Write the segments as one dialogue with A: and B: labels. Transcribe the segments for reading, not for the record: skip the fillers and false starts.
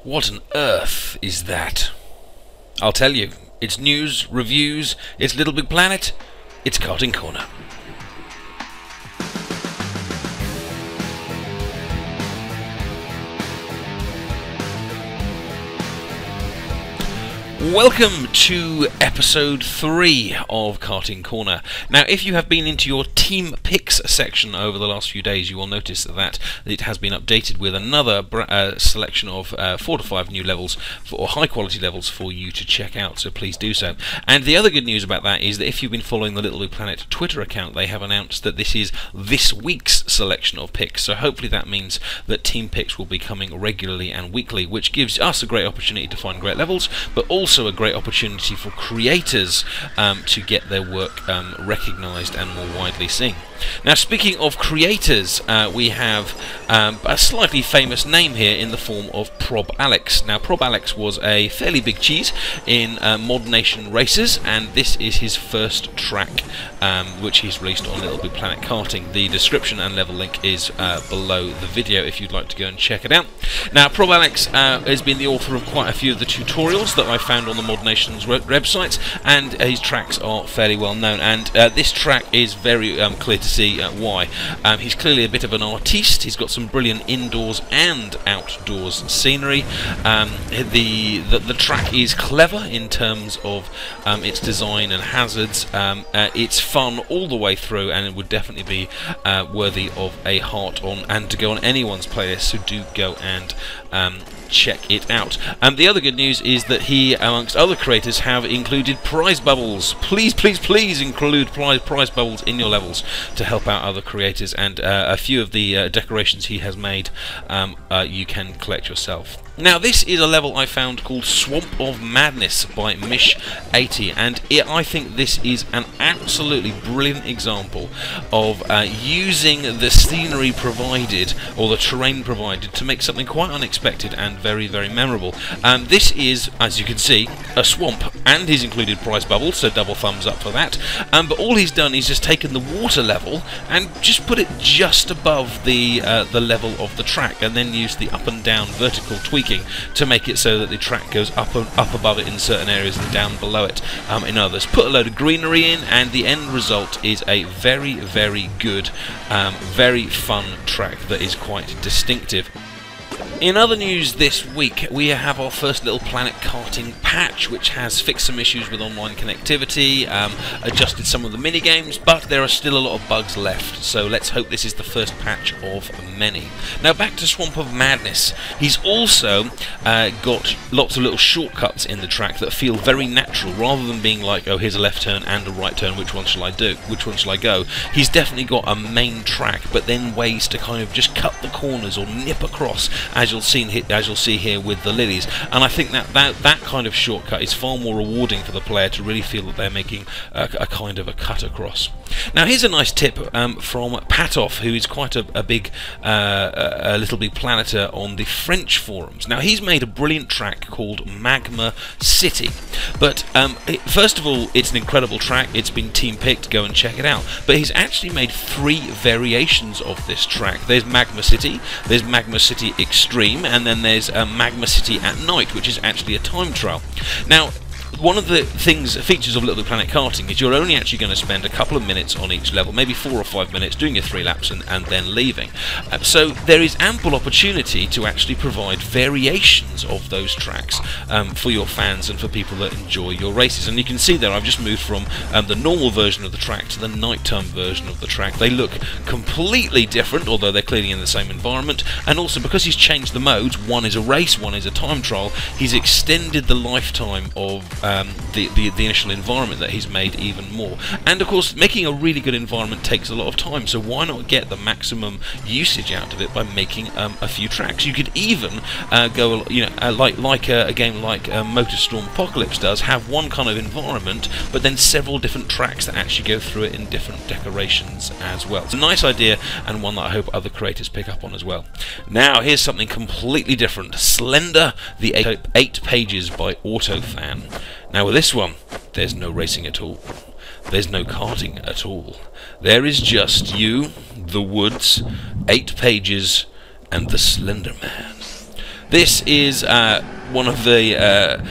A: What on earth is that? I'll tell you. It's news, reviews, it's Little Big Planet, it's Karting Korner. Welcome to episode 3 of Karting Korner. Now, if you have been into your team picks section over the last few days, you will notice that it has been updated with another selection of 4 to 5 new levels, or high quality levels for you to check out, so please do so. And the other good news about that is that if you've been following the Little Big Planet Twitter account, they have announced that this is this week's selection of picks, so hopefully that means that team picks will be coming regularly and weekly, which gives us a great opportunity to find great levels, but also a great opportunity for creators to get their work recognised and more widely seen. Now, speaking of creators, we have a slightly famous name here in the form of Prob Alex. Now, Prob Alex was a fairly big cheese in Mod Nation races, and this is his first track, which he's released on Little Big Planet Karting. The description and level link is below the video if you'd like to go and check it out. Now, Prob Alex has been the author of quite a few of the tutorials that I found on the Mod Nation's websites, and his tracks are fairly well known, and this track is very clear to see why. He's clearly a bit of an artiste. He's got some brilliant indoors and outdoors scenery. The track is clever in terms of its design and hazards. It's fun all the way through, and it would definitely be worthy of a heart on and to go on anyone's playlist, so do go and check it out. The other good news is that he, amongst other creators, have included prize bubbles. Please, please, please include prize bubbles in your levels to help out other creators, and a few of the decorations he has made you can collect yourself. Now, this is a level I found called Swamp of Madness by Mish80, and I think this is an absolutely brilliant example of using the scenery provided, or the terrain provided, to make something quite unexpected and very, very memorable. This is, as you can see, a swamp, and he's included prize bubbles, so double thumbs up for that. But all he's done is just taken the water level and just put it just above the level of the track, and then used the up and down vertical tweaking to make it so that the track goes up above it in certain areas and down below it in others. Put a load of greenery in, and the end result is a very, very good, very fun track that is quite distinctive. In other news this week, we have our first Little Planet Karting patch, which has fixed some issues with online connectivity, adjusted some of the mini-games, but there are still a lot of bugs left, so let's hope this is the first patch of many. Now, back to Swamp of Madness. He's also got lots of little shortcuts in the track that feel very natural, rather than being like, oh, here's a left turn and a right turn, which one shall I do? Which one shall I go? He's definitely got a main track, but then ways to kind of just cut the corners or nip across, as you'll see here with the lilies, and I think that kind of shortcut is far more rewarding for the player to really feel that they're making a kind of a cut across. Now, here's a nice tip from Patoff, who is quite a big Little Big Planeter on the French forums. Now, he's made a brilliant track called Magma City, but first of all, it's an incredible track. It's been team picked. Go and check it out. But he's actually made 3 variations of this track. There's Magma City, there's Magma City Extreme, and then there's Magma City at Night, which is actually a time trial. Now, one of the features of Little Big Planet Karting is you're only actually going to spend a couple of minutes on each level, maybe 4 or 5 minutes, doing your 3 laps and then leaving. So there is ample opportunity to actually provide variations of those tracks for your fans and for people that enjoy your races. And you can see there I've just moved from the normal version of the track to the nighttime version of the track. They look completely different, although they're clearly in the same environment. And also, because he's changed the modes, one is a race, one is a time trial, he's extended the lifetime of the initial environment that he's made even more. And of course, making a really good environment takes a lot of time, so why not get the maximum usage out of it by making a few tracks? You could even go, like a game like MotorStorm Apocalypse does, have one kind of environment, but then several different tracks that actually go through it in different decorations as well. It's a nice idea, and one that I hope other creators pick up on as well. Now, here's something completely different. Slender, the 8 Pages by Autofan. Now, with this one, there's no racing at all. There's no karting at all. There is just you, the woods, 8 pages, and the Slender Man. This is one of the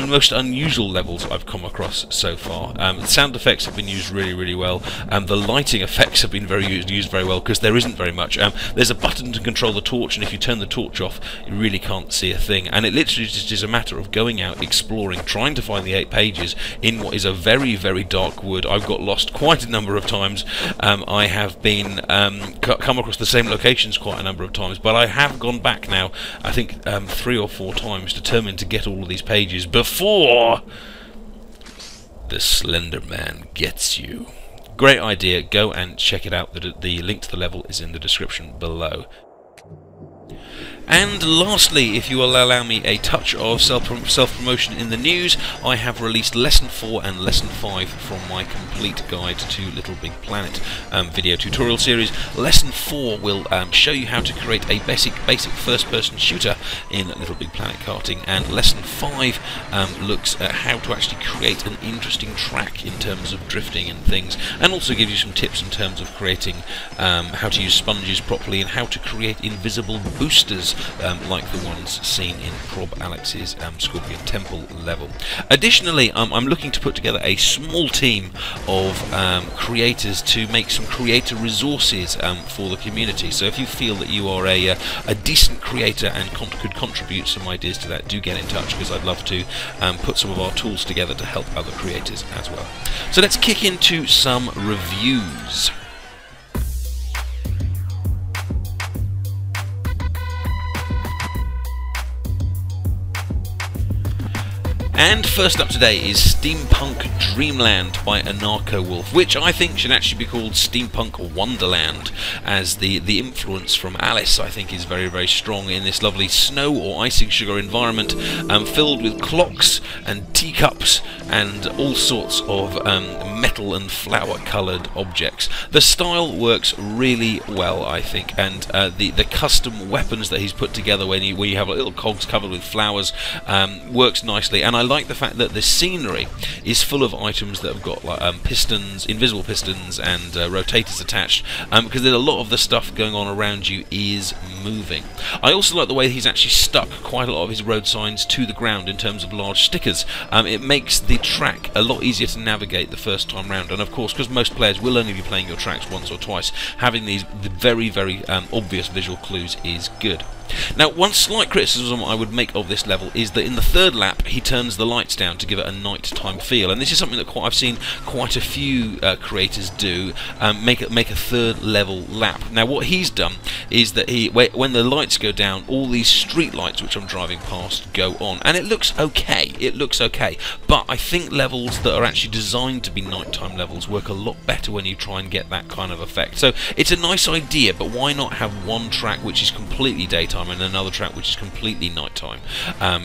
A: most unusual levels I've come across so far. The sound effects have been used really well. The lighting effects have been used very well, because there isn't very much. There's a button to control the torch, and if you turn the torch off, you really can't see a thing. And it literally just is a matter of going out, exploring, trying to find the 8 pages in what is a very dark wood. I've got lost quite a number of times. I have been come across the same locations quite a number of times, but I have gone back now, I think 3 or 4 times, determined to get all of these pages before the Slender Man gets you. Great idea, go and check it out. The link to the level is in the description below. And lastly, if you will allow me a touch of self-promotion in the news, I have released Lesson 4 and Lesson 5 from my complete guide to LittleBigPlanet video tutorial series. Lesson 4 will show you how to create a basic first-person shooter in LittleBigPlanet Karting, and Lesson 5 looks at how to actually create an interesting track in terms of drifting and things, and also gives you some tips in terms of creating how to use sponges properly and how to create invisible boosters like the ones seen in Prob Alex's Scorpion Temple level. Additionally, I'm looking to put together a small team of creators to make some creator resources for the community. So if you feel that you are a decent creator and could contribute some ideas to that, do get in touch, because I'd love to put some of our tools together to help other creators as well. So let's kick into some reviews. And first up today is Steampunk Dreamland by Anarcho Wolf, which I think should actually be called Steampunk Wonderland, as the influence from Alice, I think, is very strong in this lovely snow or icing sugar environment, filled with clocks and teacups and all sorts of metal and flower coloured objects. The style works really well, I think, and the custom weapons that he's put together where you have little cogs covered with flowers works nicely. And I like the fact that the scenery is full of items that have got like pistons, invisible pistons, and rotators attached, because there's a lot of the stuff going on around you is moving. I also like the way he's actually stuck quite a lot of his road signs to the ground in terms of large stickers. It makes the track a lot easier to navigate the first time round, and of course, because most players will only be playing your tracks once or twice, having these very obvious visual clues is good. Now, one slight criticism I would make of this level is that in the third lap he turns the lights down to give it a nighttime feel, and this is something that I've seen quite a few creators do, make a third level lap. Now what he's done is that when the lights go down, all these street lights which I'm driving past go on, and it looks okay, but I think levels that are actually designed to be nighttime levels work a lot better when you try and get that kind of effect. So it's a nice idea, but why not have one track which is completely daytime and another track which is completely nighttime,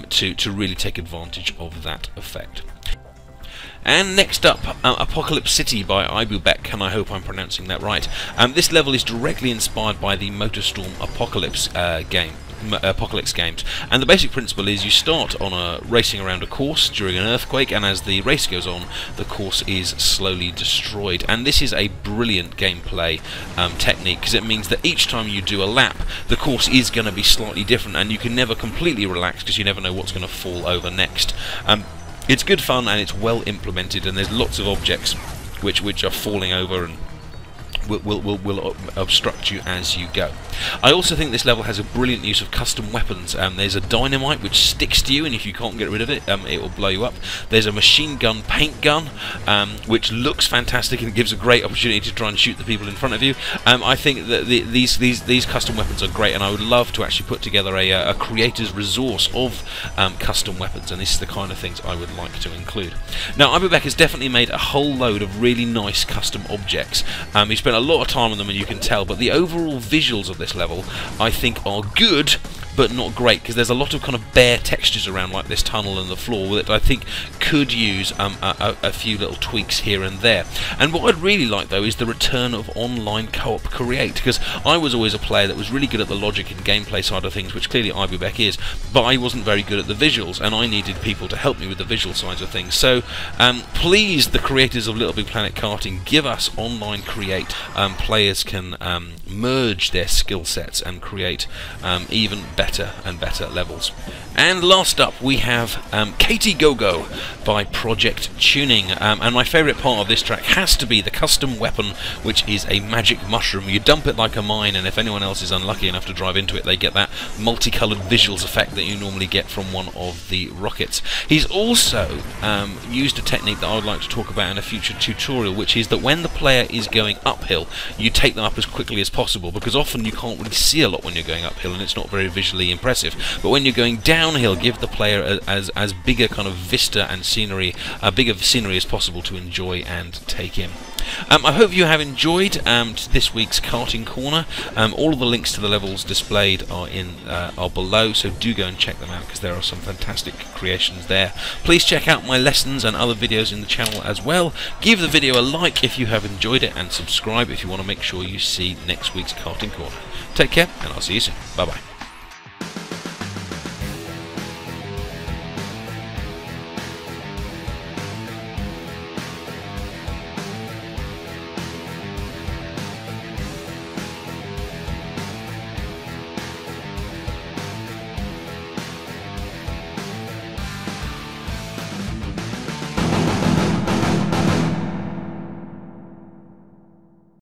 A: to really take advantage of that effect. And next up, Apocalypse City by Ibubek, and I hope I'm pronouncing that right. This level is directly inspired by the MotorStorm Apocalypse games, and the basic principle is you start on racing around a course during an earthquake, and as the race goes on, the course is slowly destroyed. And this is a brilliant gameplay technique, because it means that each time you do a lap, the course is going to be slightly different, and you can never completely relax because you never know what's going to fall over next. It's good fun, and it's well implemented, and there's lots of objects which are falling over and will obstruct you as you go. I also think this level has a brilliant use of custom weapons. There's a dynamite which sticks to you, and if you can't get rid of it, it will blow you up. There's a machine gun paint gun, which looks fantastic and gives a great opportunity to try and shoot the people in front of you. I think that these custom weapons are great, and I would love to actually put together a creator's resource of custom weapons, and this is the kind of things I would like to include. Now, Ibubek has definitely made a whole load of really nice custom objects. He spent a lot of time on them, and you can tell, but the overall visuals of this level I think are good but not great, because there's a lot of kind of bare textures around, like this tunnel and the floor, that I think could use a few little tweaks here and there. And what I'd really like, though, is the return of online co-op create, because I was always a player that was really good at the logic and gameplay side of things, which clearly Ibubek is, but I wasn't very good at the visuals, and I needed people to help me with the visual sides of things. So please, the creators of LittleBigPlanet Karting, give us online create. Players can merge their skill sets and create even better better and better levels. And last up we have Katie Go-Go by Project Tuning, and my favourite part of this track has to be the custom weapon, which is a magic mushroom. You dump it like a mine, and if anyone else is unlucky enough to drive into it, they get that multicoloured visuals effect that you normally get from one of the rockets. He's also used a technique that I would like to talk about in a future tutorial, which is that when the player is going uphill, you take them up as quickly as possible, because often you can't really see a lot when you're going uphill and it's not very visually impressive. But when you're going downhill, give the player as big a kind of vista and scenery, bigger scenery as possible to enjoy and take in. I hope you have enjoyed this week's Karting Corner. All of the links to the levels displayed are below, so do go and check them out, because there are some fantastic creations there. Please check out my lessons and other videos in the channel as well. Give the video a like if you have enjoyed it, and subscribe if you want to make sure you see next week's Karting Corner. Take care, and I'll see you soon. Bye bye.